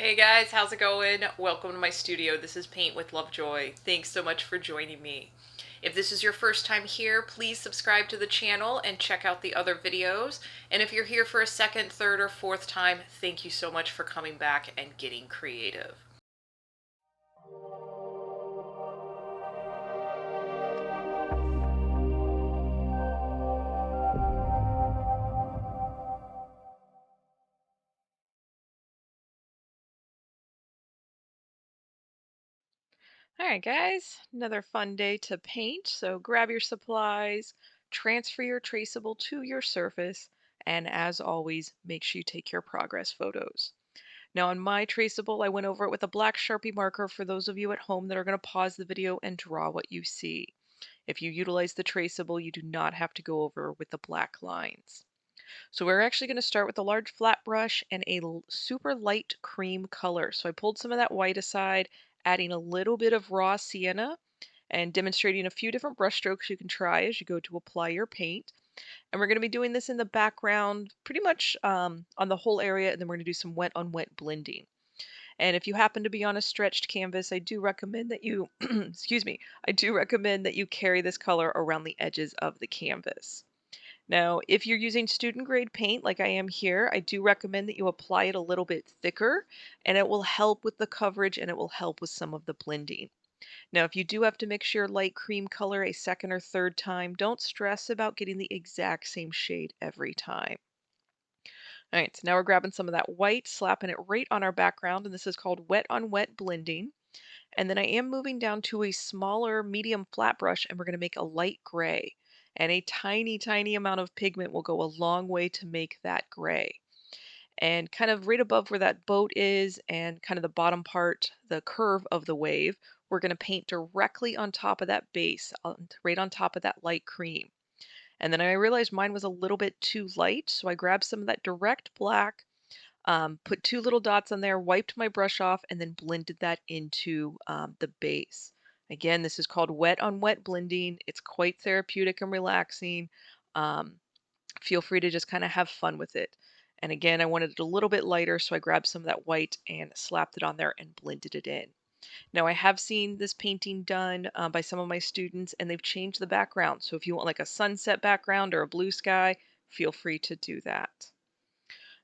Hey guys, how's it going? Welcome to my studio. This is Paint with Lovejoy. Thanks so much for joining me. If this is your first time here, please subscribe to the channel and check out the other videos. And if you're here for a second, third, or fourth time, thank you so much for coming back and getting creative. All right, guys, another fun day to paint. So grab your supplies, transfer your traceable to your surface, and as always, make sure you take your progress photos. Now on my traceable, I went over it with a black Sharpie marker for those of you at home that are going to pause the video and draw what you see. If you utilize the traceable, you do not have to go over with the black lines. So we're actually going to start with a large flat brush and a super light cream color. So I pulled some of that white aside, adding a little bit of raw sienna and demonstrating a few different brush strokes you can try as you go to apply your paint. And we're going to be doing this in the background pretty much on the whole area, and then we're going to do some wet on wet blending. And if you happen to be on a stretched canvas, I do recommend that you, excuse me, I do recommend that you carry this color around the edges of the canvas. Now, if you're using student grade paint like I am here, I do recommend that you apply it a little bit thicker, and it will help with the coverage and it will help with some of the blending. Now, if you do have to mix your light cream color a second or third time, don't stress about getting the exact same shade every time. All right, so now we're grabbing some of that white, slapping it right on our background, and this is called wet on wet blending. And then I am moving down to a smaller medium flat brush, and we're going to make a light gray. And a tiny, tiny amount of pigment will go a long way to make that gray. And kind of right above where that boat is and kind of the bottom part, the curve of the wave, we're going to paint directly on top of that base, right on top of that light cream. And then I realized mine was a little bit too light, so I grabbed some of that direct black, put two little dots on there, wiped my brush off, and then blended that into the base. Again, this is called wet on wet blending. It's quite therapeutic and relaxing. Um, Feel free to just kind of have fun with it. And again, I wanted it a little bit lighter, so I grabbed some of that white and slapped it on there and blended it in. Now, I have seen this painting done by some of my students, and they've changed the background. So if you want like a sunset background or a blue sky, feel free to do that.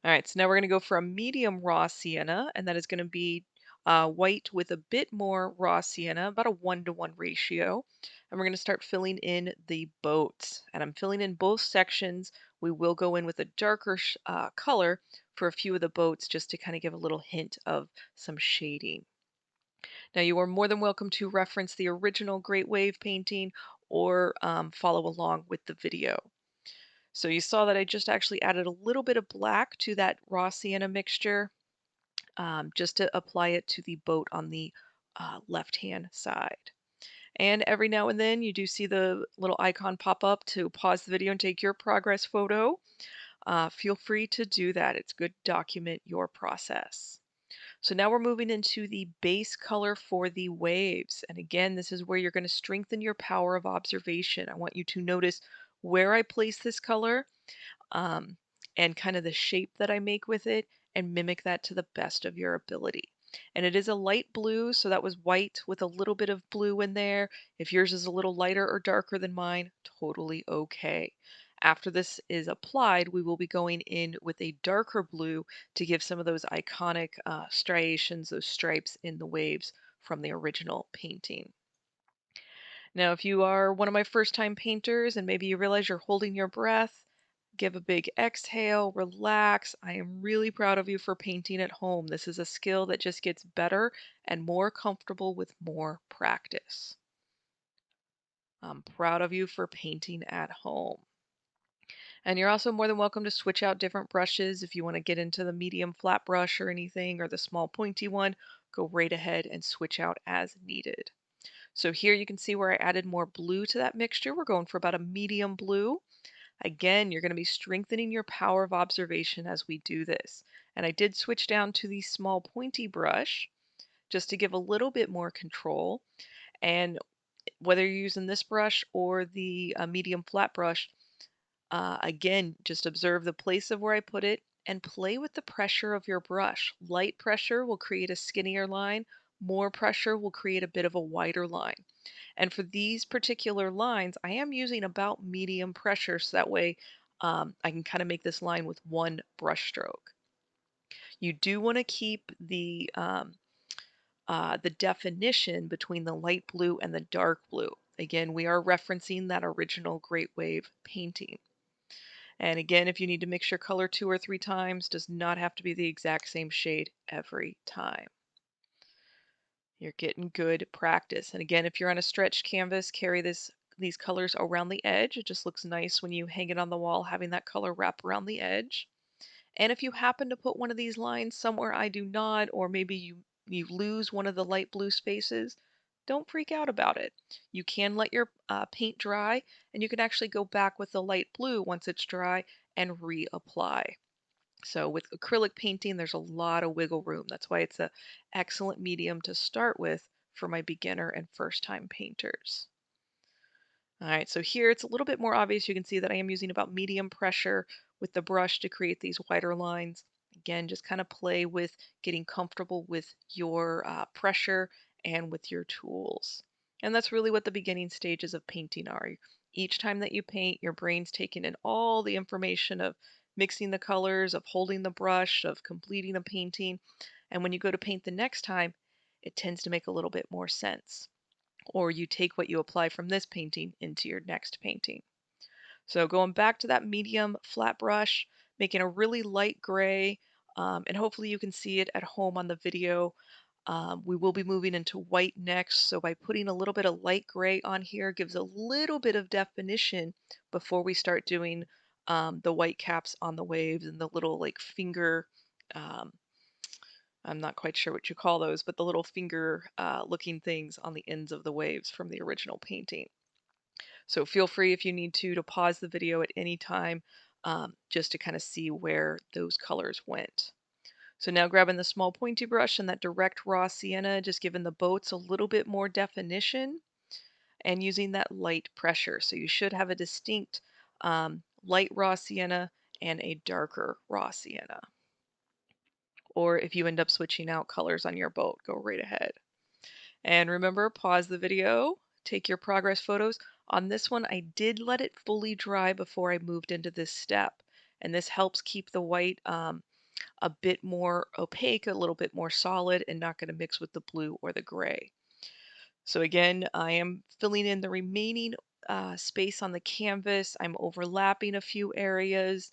All right, so now we're going to go for a medium raw sienna, and that is going to be white with a bit more raw sienna, about a 1-to-1 ratio. And we're going to start filling in the boats. And I'm filling in both sections. We will go in with a darker color for a few of the boats just to kind of give a little hint of some shading. Now, you are more than welcome to reference the original Great Wave painting or follow along with the video. So you saw that I just actually added a little bit of black to that raw sienna mixture just to apply it to the boat on the left-hand side. And every now and then you do see the little icon pop up to pause the video and take your progress photo. Feel free to do that. It's good to document your process. So now we're moving into the base color for the waves. And again, this is where you're going to strengthen your power of observation. I want you to notice where I place this color um, and kind of the shape that I make with it and mimic that to the best of your ability. And it is a light blue, so that was white with a little bit of blue in there. If yours is a little lighter or darker than mine, totally okay. After this is applied, we will be going in with a darker blue to give some of those iconic striations, those stripes in the waves from the original painting. Now, if you are one of my first time painters and maybe you realize you're holding your breath, give a big exhale, relax. I am really proud of you for painting at home. This is a skill that just gets better and more comfortable with more practice. I'm proud of you for painting at home. And you're also more than welcome to switch out different brushes if you want to get into the medium flat brush or anything, or the small pointy one. Go right ahead and switch out as needed. So here you can see where I added more blue to that mixture. We're going for about a medium blue. Again, you're going to be strengthening your power of observation as we do this. And I did switch down to the small pointy brush just to give a little bit more control. And whether you're using this brush or the medium flat brush, again, just observe the place of where I put it and play with the pressure of your brush. Light pressure will create a skinnier line, more pressure will create a bit of a wider line. And for these particular lines, I am using about medium pressure so that way I can kind of make this line with one brush stroke. You do want to keep the definition between the light blue and the dark blue. Again, we are referencing that original Great Wave painting. And again, if you need to mix your color 2 or 3 times, does not have to be the exact same shade every time. You're getting good practice. And again, if you're on a stretched canvas, carry these colors around the edge. It just looks nice when you hang it on the wall, having that color wrap around the edge. And if you happen to put one of these lines somewhere I do not, or maybe you lose one of the light blue spaces, don't freak out about it. You can let your paint dry, and you can actually go back with the light blue once it's dry and reapply. So with acrylic painting, there's a lot of wiggle room. That's why it's an excellent medium to start with for my beginner and first time painters. All right, so here it's a little bit more obvious. You can see that I am using about medium pressure with the brush to create these wider lines. Again, just kind of play with getting comfortable with your pressure and with your tools. And that's really what the beginning stages of painting are. Each time that you paint, your brain's taking in all the information of mixing the colors, of holding the brush, of completing a painting. And when you go to paint the next time, it tends to make a little bit more sense, or you take what you apply from this painting into your next painting. So going back to that medium flat brush, making a really light gray, and hopefully you can see it at home on the video. We will be moving into white next, so by putting a little bit of light gray on here gives a little bit of definition before we start doing the white caps on the waves and the little like finger, um, I'm not quite sure what you call those, but the little finger looking things on the ends of the waves from the original painting. So feel free if you need to pause the video at any time just to kind of see where those colors went. So now grabbing the small pointy brush and that direct raw sienna, just giving the boats a little bit more definition and using that light pressure. So you should have a distinct light raw sienna and a darker raw sienna. Or if you end up switching out colors on your boat, go right ahead. And remember, pause the video, take your progress photos. On this one, I did let it fully dry before I moved into this step. And this helps keep the white a bit more opaque, a little bit more solid, and not going to mix with the blue or the gray. So again, I am filling in the remaining space on the canvas. I'm overlapping a few areas.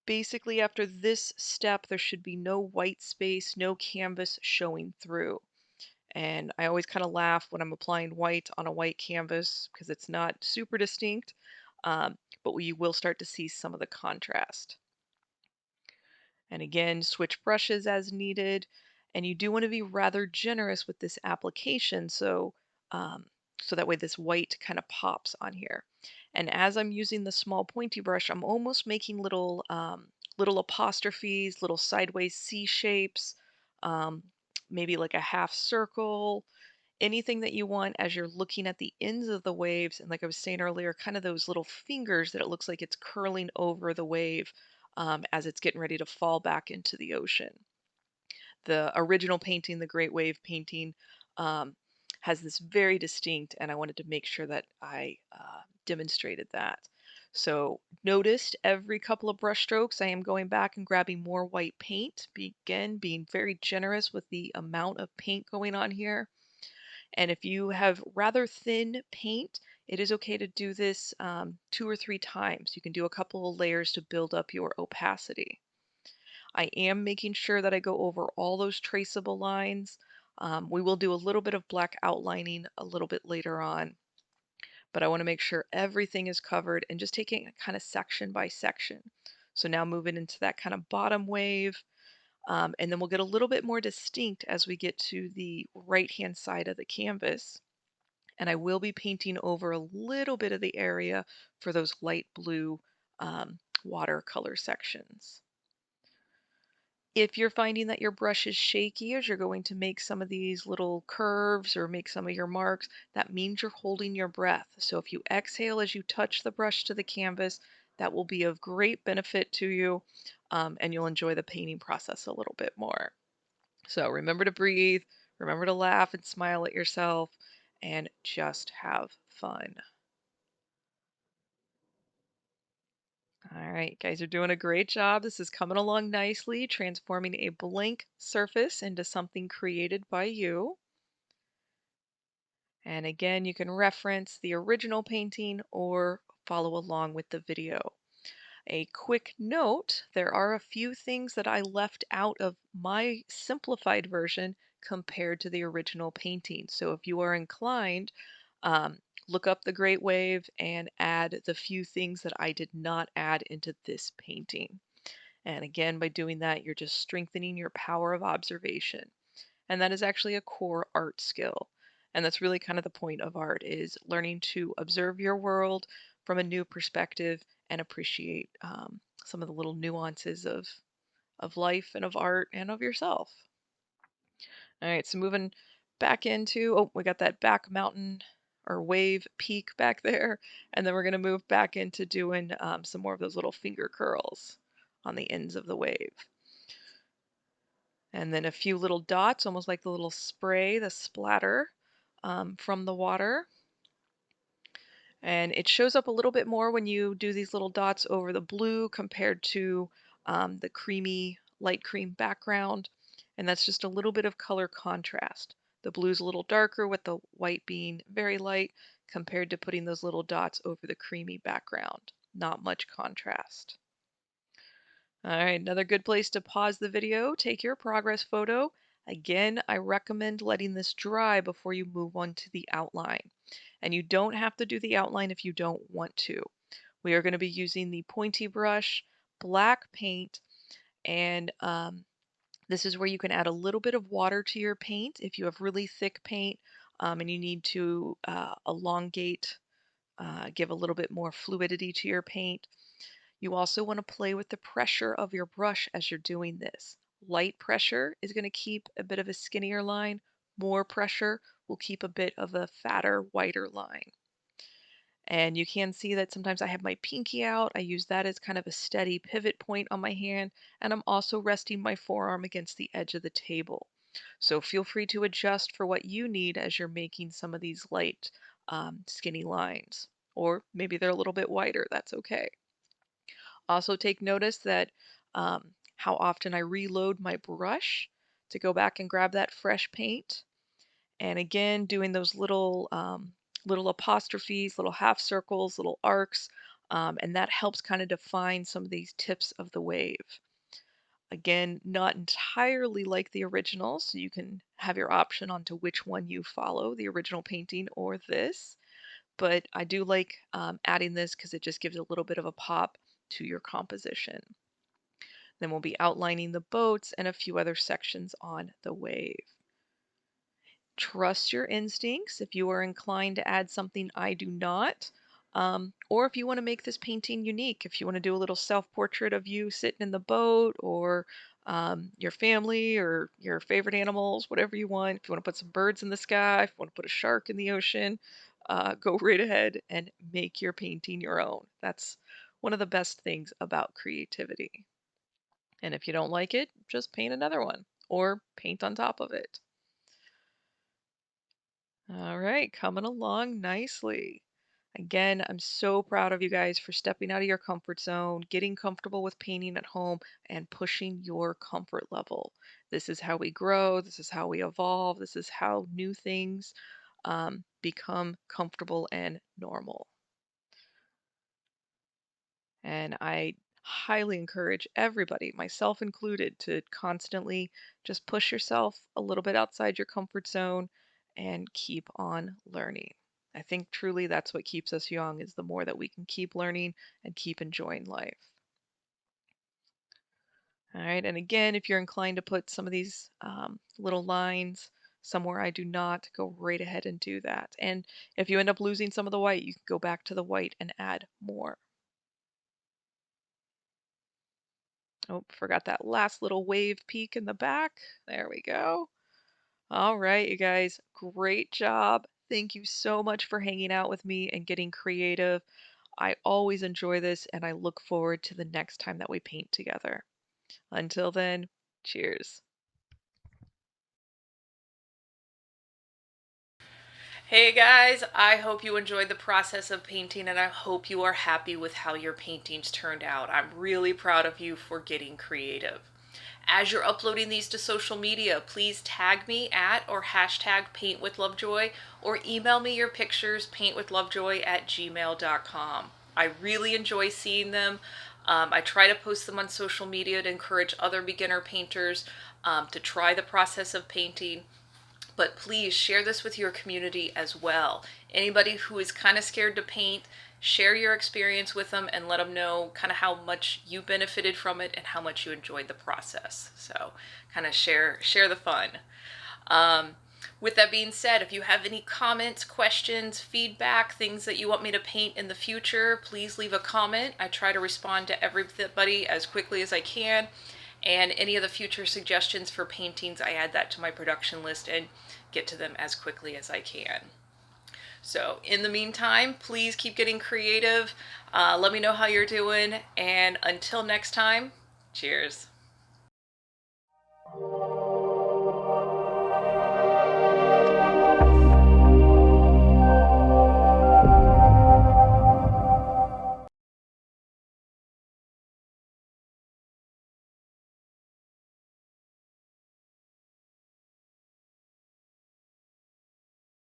Basically, after this step, there should be no white space, no canvas showing through. And I always kind of laugh when I'm applying white on a white canvas because it's not super distinct, but you will start to see some of the contrast. And again, switch brushes as needed. And you do want to be rather generous with this application um, so that way this white kind of pops on here. And as I'm using the small pointy brush, I'm almost making little apostrophes, little sideways C shapes, um, maybe like a half circle, anything that you want as you're looking at the ends of the waves. And like I was saying earlier, kind of those little fingers that it looks like it's curling over the wave as it's getting ready to fall back into the ocean. The original painting, the Great Wave painting, um, has this very distinct, and I wanted to make sure that I demonstrated that. So noticed every couple of brush strokes, I am going back and grabbing more white paint. Again, being very generous with the amount of paint going on here. And if you have rather thin paint, it is okay to do this 2 or 3 times. You can do a couple of layers to build up your opacity. I am making sure that I go over all those traceable lines. We will do a little bit of black outlining a little bit later on, but I want to make sure everything is covered and just taking it kind of section by section. So now moving into that kind of bottom wave, and then we'll get a little bit more distinct as we get to the right-hand side of the canvas. And I will be painting over a little bit of the area for those light blue watercolor sections. If you're finding that your brush is shaky as you're going to make some of these little curves or make some of your marks, that means you're holding your breath. So if you exhale as you touch the brush to the canvas, that will be of great benefit to you. and you'll enjoy the painting process a little bit more. So remember to breathe, remember to laugh and smile at yourself, and just have fun. All right, guys are doing a great job. This is coming along nicely, transforming a blank surface into something created by you. And again, you can reference the original painting or follow along with the video. A quick note, there are a few things that I left out of my simplified version compared to the original painting. So if you are inclined, um, look up the Great Wave and add the few things that I did not add into this painting. And again, by doing that, you're just strengthening your power of observation. And that is actually a core art skill. And that's really kind of the point of art is learning to observe your world from a new perspective and appreciate some of the little nuances of life and of art and of yourself. All right, so moving back into, oh, we got that back mountain or wave peak back there. And then we're going to move back into doing some more of those little finger curls on the ends of the wave. And then a few little dots, almost like the little spray, the splatter from the water. And it shows up a little bit more when you do these little dots over the blue compared to the creamy, light cream background. And that's just a little bit of color contrast. The blue's a little darker with the white being very light compared to putting those little dots over the creamy background. Not much contrast. All right, another good place to pause the video, take your progress photo. Again, I recommend letting this dry before you move on to the outline. And you don't have to do the outline if you don't want to. We are going to be using the pointy brush, black paint, and this is where you can add a little bit of water to your paint if you have really thick paint and you need to elongate, give a little bit more fluidity to your paint. You also want to play with the pressure of your brush as you're doing this. Light pressure is going to keep a bit of a skinnier line. More pressure will keep a bit of a fatter, whiter line. And you can see that sometimes I have my pinky out. I use that as kind of a steady pivot point on my hand. And I'm also resting my forearm against the edge of the table. So feel free to adjust for what you need as you're making some of these light, skinny lines. Or maybe they're a little bit wider. That's okay. Also take notice that how often I reload my brush to go back and grab that fresh paint. And again, doing those little apostrophes, little half circles, little arcs, and that helps kind of define some of these tips of the wave. Again, not entirely like the original, so you can have your option onto which one you follow, the original painting or this. But I do like adding this because it just gives a little bit of a pop to your composition. Then we'll be outlining the boats and a few other sections on the wave. Trust your instincts if you are inclined to add something I do not. Or if you want to make this painting unique, if you want to do a little self-portrait of you sitting in the boat or your family or your favorite animals, whatever you want. If you want to put some birds in the sky, if you want to put a shark in the ocean, go right ahead and make your painting your own. That's one of the best things about creativity. And if you don't like it, just paint another one or paint on top of it. All right, coming along nicely. Again, I'm so proud of you guys for stepping out of your comfort zone, getting comfortable with painting at home, and pushing your comfort level. This is how we grow. This is how we evolve. This is how new things become comfortable and normal. And I highly encourage everybody, myself included, to constantly just push yourself a little bit outside your comfort zone and keep on learning. I think truly that's what keeps us young is the more that we can keep learning and keep enjoying life. All right, and again, if you're inclined to put some of these little lines somewhere I do not, go right ahead and do that. And if you end up losing some of the white, you can go back to the white and add more. Oh, forgot that last little wave peak in the back. There we go. All right, you guys, great job. Thank you so much for hanging out with me and getting creative. I always enjoy this, and I look forward to the next time that we paint together. Until then, cheers. Hey guys, I hope you enjoyed the process of painting and I hope you are happy with how your paintings turned out. I'm really proud of you for getting creative. As you're uploading these to social media, please tag me at or hashtag paintwithlovejoy or email me your pictures paintwithlovejoy@gmail.com. I really enjoy seeing them. I try to post them on social media to encourage other beginner painters to try the process of painting. But please share this with your community as well. Anybody who is kind of scared to paint, share your experience with them and let them know kind of how much you benefited from it and how much you enjoyed the process. So kind of share the fun. With that being said, if you have any comments, questions, feedback, things that you want me to paint in the future, please leave a comment. I try to respond to everybody as quickly as I can. And any of the future suggestions for paintings, I add that to my production list and get to them as quickly as I can. So in the meantime, please keep getting creative. Let me know how you're doing. And until next time, cheers.